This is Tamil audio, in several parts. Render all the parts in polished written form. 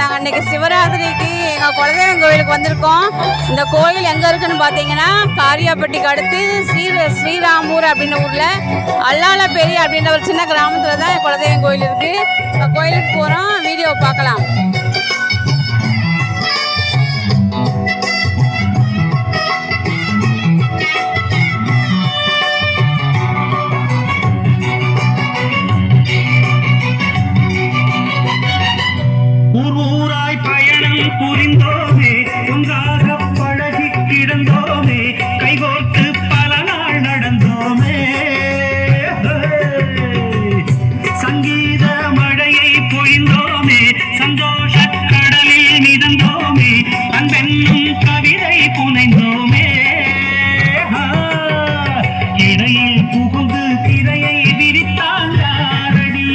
நாங்கள் இன்றைக்கி சிவராத்திரிக்கு எங்கள் குலதெய்வம் கோயிலுக்கு வந்திருக்கோம். இந்த கோயில் எங்கே இருக்குதுன்னு பார்த்தீங்கன்னா காரியாப்பட்டிக்கு அடுத்து ஸ்ரீராமூர் அப்படின்ற ஊரில் அல்லாலப்பேரி அப்படின்ற ஒரு சின்ன கிராமத்தில் தான் குலதெய்வம் கோயில் இருக்குது. இப்போ கோயிலுக்கு போகிறோம், வீடியோவை பார்க்கலாம். புரிந்தோமே ஒன்றாக பழகி கிடந்தோமே கைகோர்த்து பல நாள் நடந்தோமே சங்கீத மழையை பொழிந்தோமே சந்தோஷ கடலில் மிதந்தோமே அன்பென்னும் கவிதை புனைந்தோமே இடையில் புகுந்து திரையை விரித்தாண்டி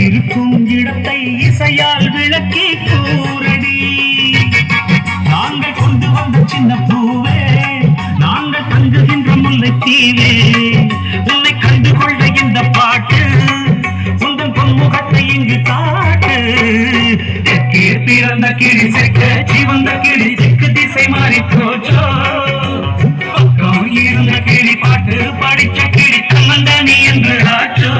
இருக்கும் இடத்தை இசையால் விளக்கி கூறடி. நாங்கள் கொண்டு வந்த சின்ன பூவே, நாங்கள் தங்குகின்ற முல்லைத்தீவே, உன்னை கண்டுகொள்ள இந்த பாட்டு உங்கள் பொன்முகத்தை இங்கு காட்டு. தெற்கீர் பிறந்த கிளி செக்க சிவந்த கிளி தெற்கு திசை மாறி போச்சோ. பக்கம் இருந்த கிளி பாட்டு படிச்ச கிளி தன்னந்தனி என்று ஆச்சோ.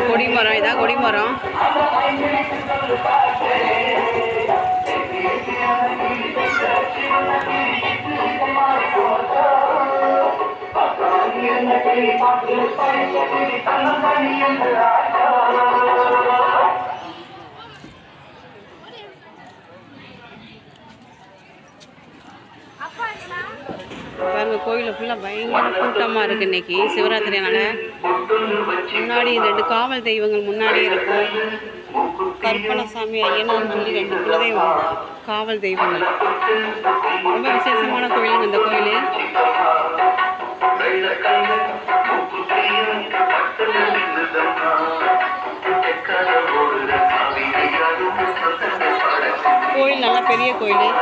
கொடிமரம், இதான் கொடிமரம். பாருங்க, கோயிலில் ஃபுல்லாக பயங்கர கூட்டமாக இருக்குது இன்னைக்கு சிவராத்திரினால. முன்னாடி 2 காவல் தெய்வங்கள் முன்னாடி இருக்கும். கருப்பணசாமி ஐயனான்னு சொல்லி 2 குலதெய்வம் காவல் தெய்வங்கள். ரொம்ப விசேஷமான கோயிலுங்க இந்த கோயில். கோயில் நல்லா பெரிய கோயில்.